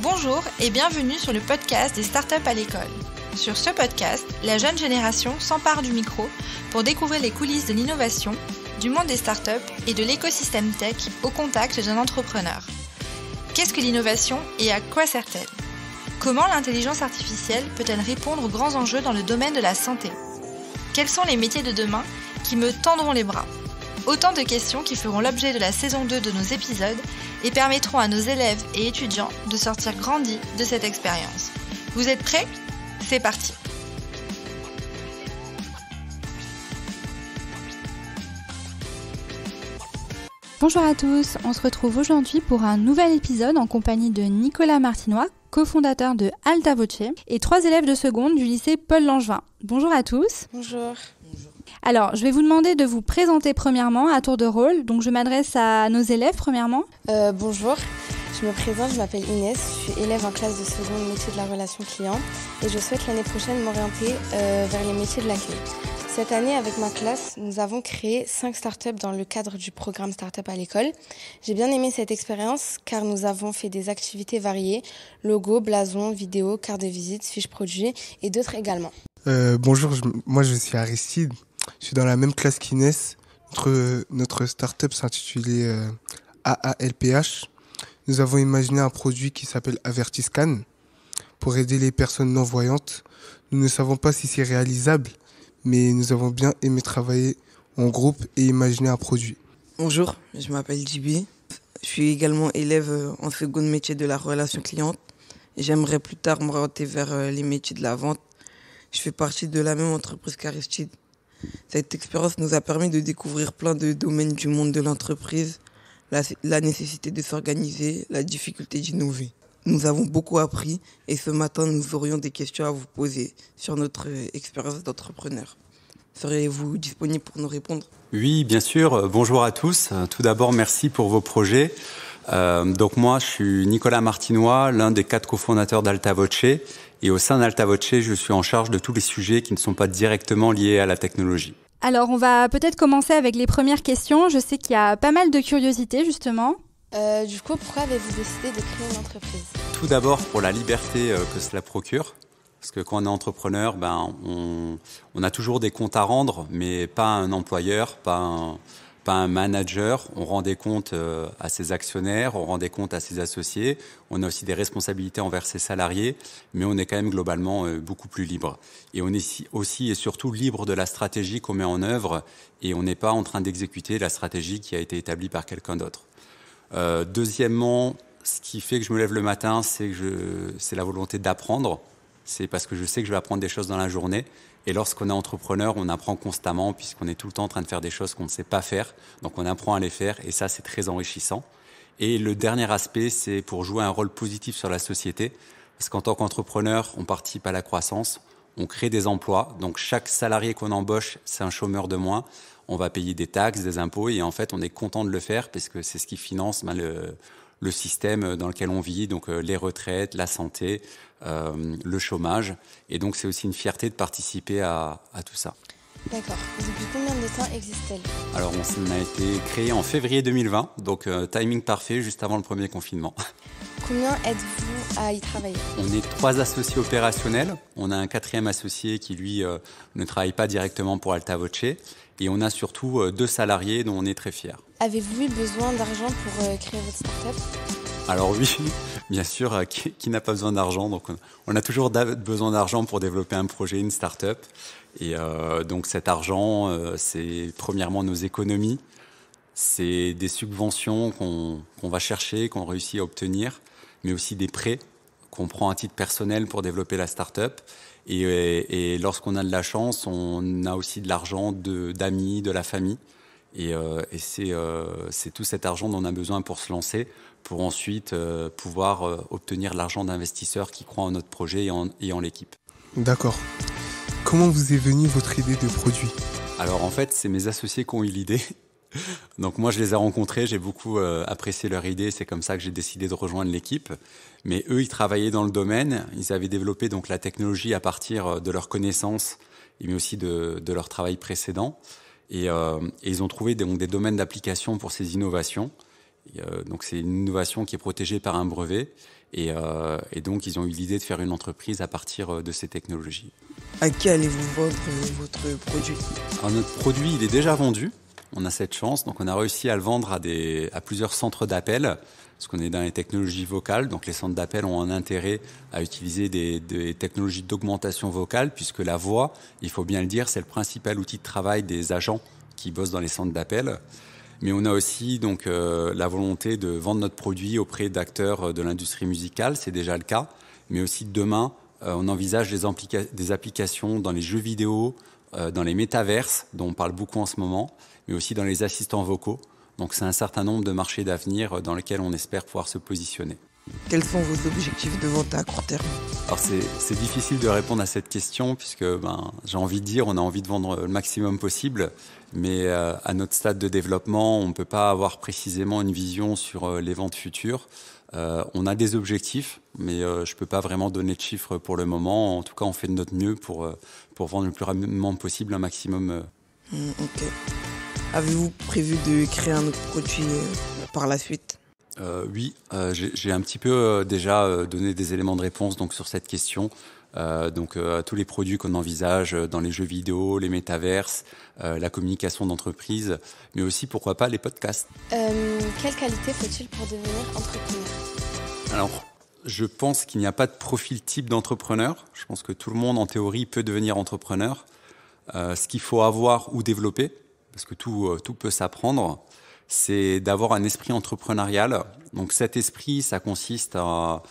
Bonjour et bienvenue sur le podcast des startups à l'école. Sur ce podcast, la jeune génération s'empare du micro pour découvrir les coulisses de l'innovation, du monde des startups et de l'écosystème tech au contact d'un entrepreneur. Qu'est-ce que l'innovation et à quoi sert-elle ? Comment l'intelligence artificielle peut-elle répondre aux grands enjeux dans le domaine de la santé ? Quels sont les métiers de demain qui me tendront les bras ? Autant de questions qui feront l'objet de la saison 2 de nos épisodes et permettront à nos élèves et étudiants de sortir grandis de cette expérience. Vous êtes prêts ? C'est parti ! Bonjour à tous, on se retrouve aujourd'hui pour un nouvel épisode en compagnie de Nicolas Martinois, cofondateur de Alta Voce, et 3 élèves de seconde du lycée Paul Langevin. Bonjour à tous. Bonjour. Alors, je vais vous demander de vous présenter premièrement à tour de rôle. Donc, je m'adresse à nos élèves premièrement. Bonjour, je me présente, je m'appelle Inès, je suis élève en classe de seconde métier de la relation client et je souhaite l'année prochaine m'orienter vers les métiers de l'accueil. Cette année, avec ma classe, nous avons créé 5 startups dans le cadre du programme Startup à l'école. J'ai bien aimé cette expérience car nous avons fait des activités variées, logo, blason, vidéo, carte de visite, fiches produits et d'autres également. Bonjour, moi je suis Aristide. Je suis dans la même classe qu'Inès. Notre start-up s'intitulait AALPH. Nous avons imaginé un produit qui s'appelle Avertiscan pour aider les personnes non-voyantes. Nous ne savons pas si c'est réalisable, mais nous avons bien aimé travailler en groupe et imaginer un produit. Bonjour, je m'appelle Djibi. Je suis également élève en seconde métier de la relation cliente. J'aimerais plus tard m'orienter vers les métiers de la vente. Je fais partie de la même entreprise qu'Aristide. Cette expérience nous a permis de découvrir plein de domaines du monde de l'entreprise, la nécessité de s'organiser, la difficulté d'innover. Nous avons beaucoup appris et ce matin, nous aurions des questions à vous poser sur notre expérience d'entrepreneur. Seriez-vous disponible pour nous répondre ? Oui, bien sûr. Bonjour à tous. Tout d'abord, merci pour vos projets. Donc moi, je suis Nicolas Martinois, l'un des 4 cofondateurs d'Alta Voce. Et au sein d'Alta Voce, je suis en charge de tous les sujets qui ne sont pas directement liés à la technologie. Alors, on va peut-être commencer avec les premières questions. Je sais qu'il y a pas mal de curiosité, justement. Du coup, pourquoi avez-vous décidé de créer une entreprise ? Tout d'abord, pour la liberté que cela procure. Parce que quand on est entrepreneur, on a toujours des comptes à rendre, mais pas un employeur, pas un manager. On rend des comptes à ses actionnaires, on rend des comptes à ses associés. On a aussi des responsabilités envers ses salariés, mais on est quand même globalement beaucoup plus libre. Et on est aussi et surtout libre de la stratégie qu'on met en œuvre et on n'est pas en train d'exécuter la stratégie qui a été établie par quelqu'un d'autre. Deuxièmement, ce qui fait que je me lève le matin, c'est la volonté d'apprendre. C'est parce que je sais que je vais apprendre des choses dans la journée. Et lorsqu'on est entrepreneur, on apprend constamment puisqu'on est tout le temps en train de faire des choses qu'on ne sait pas faire. Donc on apprend à les faire et ça, c'est très enrichissant. Et le dernier aspect, c'est pour jouer un rôle positif sur la société. Parce qu'en tant qu'entrepreneur, on participe à la croissance, on crée des emplois. Donc chaque salarié qu'on embauche, c'est un chômeur de moins. On va payer des taxes, des impôts et en fait, on est content de le faire parce que c'est ce qui finance le système dans lequel on vit, donc les retraites, la santé, le chômage. Et donc, c'est aussi une fierté de participer à tout ça. D'accord. Depuis combien de temps existe-t-elle ? Alors, on a été créé en février 2020, donc timing parfait, juste avant le premier confinement. Combien êtes-vous à y travailler ? On est 3 associés opérationnels. On a un 4e associé qui, lui, ne travaille pas directement pour Alta Voce. Et on a surtout 2 salariés dont on est très fiers. Avez-vous eu besoin d'argent pour créer votre start-up ? Alors oui, bien sûr, qui n'a pas besoin d'argent ? Donc on a toujours besoin d'argent pour développer un projet, une start-up. Et donc cet argent, c'est premièrement nos économies. C'est des subventions qu'on va chercher, qu'on réussit à obtenir, mais aussi des prêts qu'on prend à titre personnel pour développer la start-up. Et lorsqu'on a de la chance, on a aussi de l'argent d'amis, de la famille. Et c'est tout cet argent dont on a besoin pour se lancer, pour ensuite pouvoir obtenir l'argent d'investisseurs qui croient en notre projet et en l'équipe. D'accord. Comment vous est venue votre idée de produit ? Alors en fait, c'est mes associés qui ont eu l'idée. Donc moi, je les ai rencontrés, j'ai beaucoup apprécié leur idée. C'est comme ça que j'ai décidé de rejoindre l'équipe. Mais eux, ils travaillaient dans le domaine. Ils avaient développé donc la technologie à partir de leurs connaissances, mais aussi de leur travail précédent. Et ils ont trouvé donc des domaines d'application pour ces innovations. Donc c'est une innovation qui est protégée par un brevet. Et donc ils ont eu l'idée de faire une entreprise à partir de ces technologies. À qui allez-vous vendre votre produit? Alors notre produit, il est déjà vendu. On a cette chance. Donc on a réussi à le vendre à plusieurs centres d'appel. Parce qu'on est dans les technologies vocales. Donc les centres d'appel ont un intérêt à utiliser des technologies d'augmentation vocale, puisque la voix, il faut bien le dire, c'est le principal outil de travail des agents qui bossent dans les centres d'appel. Mais on a aussi donc la volonté de vendre notre produit auprès d'acteurs de l'industrie musicale, c'est déjà le cas. Mais aussi demain, on envisage des applications dans les jeux vidéo, dans les métaverses, dont on parle beaucoup en ce moment, mais aussi dans les assistants vocaux. Donc c'est un certain nombre de marchés d'avenir dans lesquels on espère pouvoir se positionner. Quels sont vos objectifs de vente à court terme? Alors c'est difficile de répondre à cette question puisque j'ai envie de dire on a envie de vendre le maximum possible, mais à notre stade de développement on ne peut pas avoir précisément une vision sur les ventes futures. On a des objectifs, mais je ne peux pas vraiment donner de chiffres pour le moment. En tout cas on fait de notre mieux pour vendre le plus rapidement possible un maximum. Ok. Avez-vous prévu de créer un autre produit par la suite? Oui, j'ai un petit peu déjà donné des éléments de réponse donc, sur cette question. Tous les produits qu'on envisage dans les jeux vidéo, les métaverses, la communication d'entreprise, mais aussi, pourquoi pas, les podcasts. Quelle qualité faut-il pour devenir entrepreneur? Alors, je pense qu'il n'y a pas de profil type d'entrepreneur. Je pense que tout le monde, en théorie, peut devenir entrepreneur. Ce qu'il faut avoir ou développer, parce que tout peut s'apprendre, c'est d'avoir un esprit entrepreneurial. Donc cet esprit, ça consiste à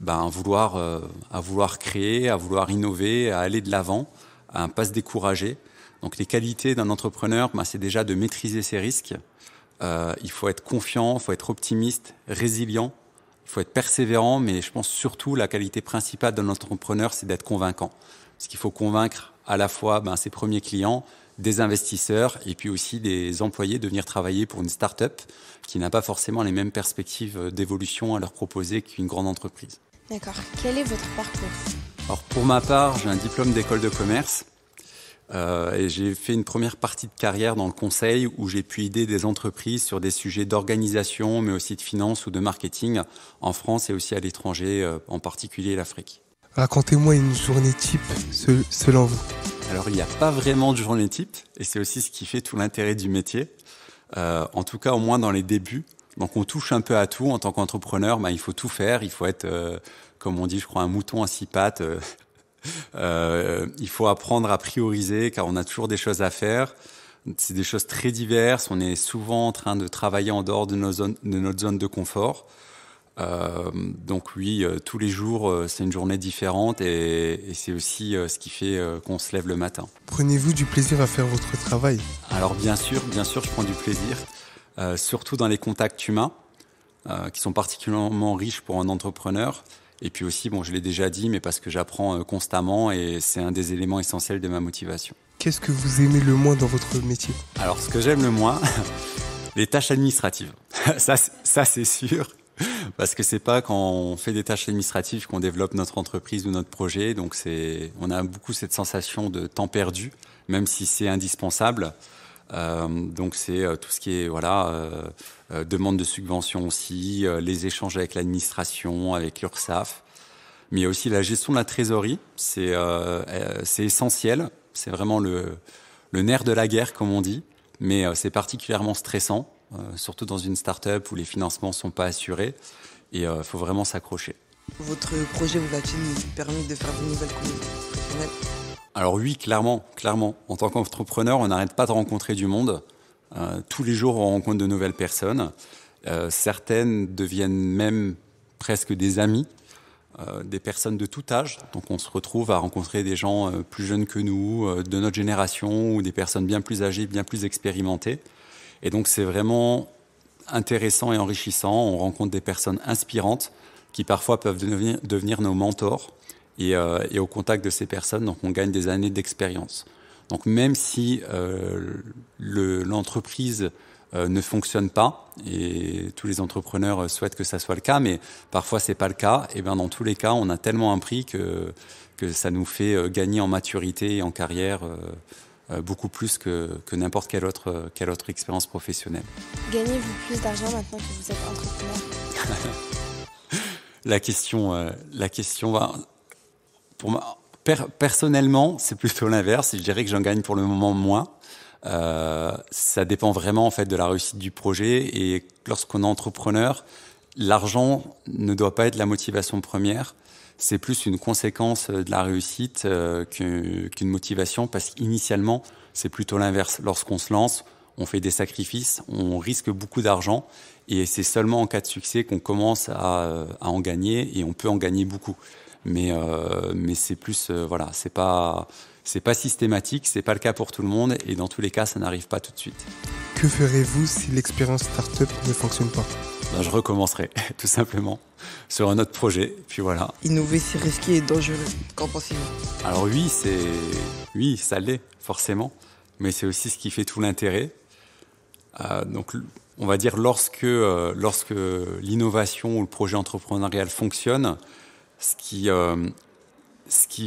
vouloir créer, à vouloir innover, à aller de l'avant, à ne pas se décourager. Donc les qualités d'un entrepreneur, c'est déjà de maîtriser ses risques. Il faut être confiant, il faut être optimiste, résilient, il faut être persévérant, mais je pense surtout la qualité principale d'un entrepreneur, c'est d'être convaincant. Parce qu'il faut convaincre à la fois ses premiers clients, des investisseurs et puis aussi des employés de venir travailler pour une start-up qui n'a pas forcément les mêmes perspectives d'évolution à leur proposer qu'une grande entreprise. D'accord. Quel est votre parcours? Alors pour ma part, j'ai un diplôme d'école de commerce et j'ai fait une première partie de carrière dans le conseil où j'ai pu aider des entreprises sur des sujets d'organisation mais aussi de finance ou de marketing en France et aussi à l'étranger, en particulier l'Afrique. Racontez-moi une journée type selon vous. Alors, il n'y a pas vraiment de journée type, et c'est aussi ce qui fait tout l'intérêt du métier. En tout cas, au moins dans les débuts. Donc, on touche un peu à tout. En tant qu'entrepreneur, il faut tout faire. Il faut être, comme on dit, je crois, un mouton à 6 pattes. Il faut apprendre à prioriser, car on a toujours des choses à faire. C'est des choses très diverses. On est souvent en train de travailler en dehors de notre zone de confort. Donc oui, tous les jours, c'est une journée différente et c'est aussi ce qui fait qu'on se lève le matin. Prenez-vous du plaisir à faire votre travail? Alors bien sûr, je prends du plaisir, surtout dans les contacts humains, qui sont particulièrement riches pour un entrepreneur. Et puis aussi, je l'ai déjà dit, mais parce que j'apprends constamment et c'est un des éléments essentiels de ma motivation. Qu'est-ce que vous aimez le moins dans votre métier? Alors ce que j'aime le moins, les tâches administratives. Ça c'est sûr. Parce que c'est pas quand on fait des tâches administratives qu'on développe notre entreprise ou notre projet. Donc on a beaucoup cette sensation de temps perdu, même si c'est indispensable. Donc c'est tout ce qui est demande de subvention aussi, les échanges avec l'administration, avec l'URSSAF, mais aussi la gestion de la trésorerie. C'est essentiel. C'est vraiment le nerf de la guerre, comme on dit, mais c'est particulièrement stressant. Surtout dans une start-up où les financements ne sont pas assurés et il faut vraiment s'accrocher. Votre projet vous a-t-il permis de faire de nouvelles connaissances professionnelles? Alors oui, clairement. En tant qu'entrepreneur, on n'arrête pas de rencontrer du monde. Tous les jours, on rencontre de nouvelles personnes. Certaines deviennent même presque des amis, des personnes de tout âge. Donc on se retrouve à rencontrer des gens plus jeunes que nous, de notre génération, ou des personnes bien plus âgées, bien plus expérimentées. Et donc, c'est vraiment intéressant et enrichissant. On rencontre des personnes inspirantes qui parfois peuvent devenir nos mentors. Et au contact de ces personnes, donc, on gagne des années d'expérience. Donc, même si l'entreprise ne fonctionne pas, et tous les entrepreneurs souhaitent que ça soit le cas, mais parfois, c'est pas le cas, et bien, dans tous les cas, on a tellement appris que ça nous fait gagner en maturité et en carrière beaucoup plus que n'importe quelle autre expérience professionnelle. Gagnez-vous plus d'argent maintenant que vous êtes entrepreneur? La question va... Pour moi, personnellement, c'est plutôt l'inverse. Je dirais que j'en gagne pour le moment moins. Ça dépend vraiment en fait de la réussite du projet. Et lorsqu'on est entrepreneur, l'argent ne doit pas être la motivation première. C'est plus une conséquence de la réussite qu'une motivation, parce qu'initialement, c'est plutôt l'inverse. Lorsqu'on se lance, on fait des sacrifices, on risque beaucoup d'argent, et c'est seulement en cas de succès qu'on commence à en gagner, et on peut en gagner beaucoup. Mais c'est plus, voilà, c'est pas systématique, c'est pas le cas pour tout le monde, et dans tous les cas, ça n'arrive pas tout de suite. Que ferez-vous si l'expérience start-up ne fonctionne pas? Ben, je recommencerai, tout simplement, sur un autre projet, puis voilà. Innover, c'est risqué et dangereux. Qu'en pensez-vous? Alors oui, ça l'est, forcément, mais c'est aussi ce qui fait tout l'intérêt. Donc, on va dire, lorsque l'innovation ou le projet entrepreneurial fonctionne, ce qui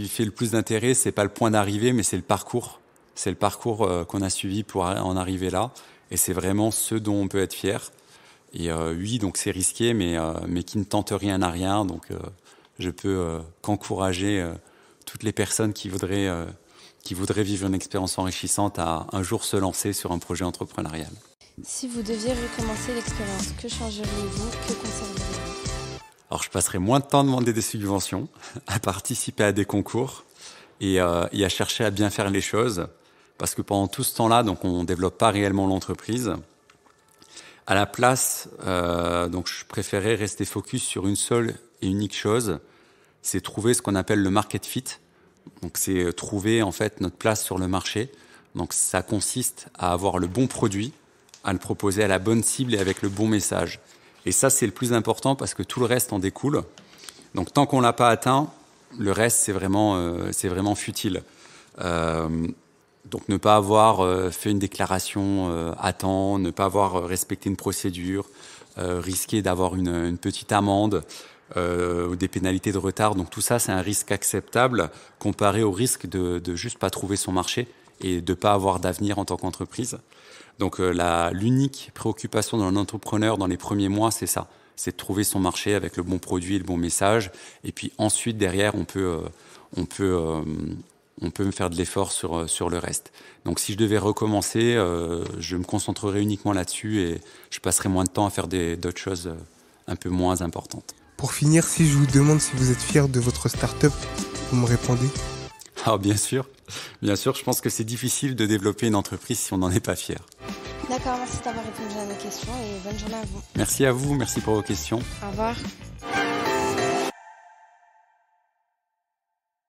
fait le plus d'intérêt, c'est pas le point d'arrivée, mais c'est le parcours. C'est le parcours qu'on a suivi pour en arriver là, et c'est vraiment ce dont on peut être fier. Et oui, donc c'est risqué, mais qui ne tente rien n'a rien. Donc je peux qu'encourager toutes les personnes qui voudraient vivre une expérience enrichissante à un jour se lancer sur un projet entrepreneurial. Si vous deviez recommencer l'expérience, que changeriez-vous? Que conserveriez-vous? Alors je passerai moins de temps à demander des subventions, à participer à des concours et à chercher à bien faire les choses, parce que pendant tout ce temps-là, donc on développe pas réellement l'entreprise. À la place, donc je préférais rester focus sur une seule et unique chose, c'est trouver ce qu'on appelle le market fit. Donc c'est trouver en fait notre place sur le marché. Donc ça consiste à avoir le bon produit, à le proposer à la bonne cible et avec le bon message. Et ça c'est le plus important, parce que tout le reste en découle. Donc tant qu'on l'a pas atteint, le reste c'est vraiment futile. Donc ne pas avoir fait une déclaration à temps, ne pas avoir respecté une procédure, risquer d'avoir une petite amende ou des pénalités de retard. Donc tout ça, c'est un risque acceptable comparé au risque de juste pas trouver son marché et de pas avoir d'avenir en tant qu'entreprise. Donc l'unique préoccupation d'un entrepreneur dans les premiers mois, c'est ça. C'est de trouver son marché avec le bon produit et le bon message. Et puis ensuite, derrière, on peut me faire de l'effort sur le reste. Donc si je devais recommencer, je me concentrerais uniquement là-dessus et je passerais moins de temps à faire d'autres choses un peu moins importantes. Pour finir, si je vous demande si vous êtes fier de votre start-up, vous me répondez? Ah, bien sûr, je pense que c'est difficile de développer une entreprise si on n'en est pas fier. D'accord, merci d'avoir répondu à nos questions et bonne journée à vous. Merci à vous, merci pour vos questions. Au revoir.